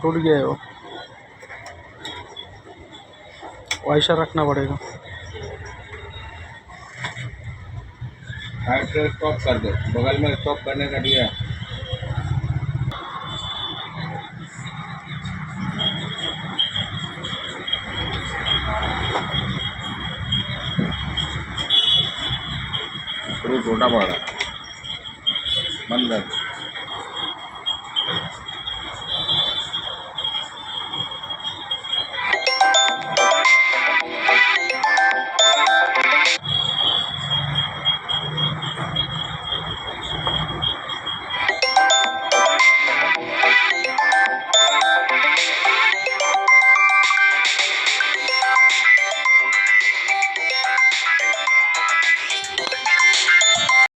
टूट गया है वो ऐसा रखना पड़ेगा। स्टॉप कर दो, बगल में स्टॉप करने का दिया है। छोटा पड़ रहा है, बंद कर।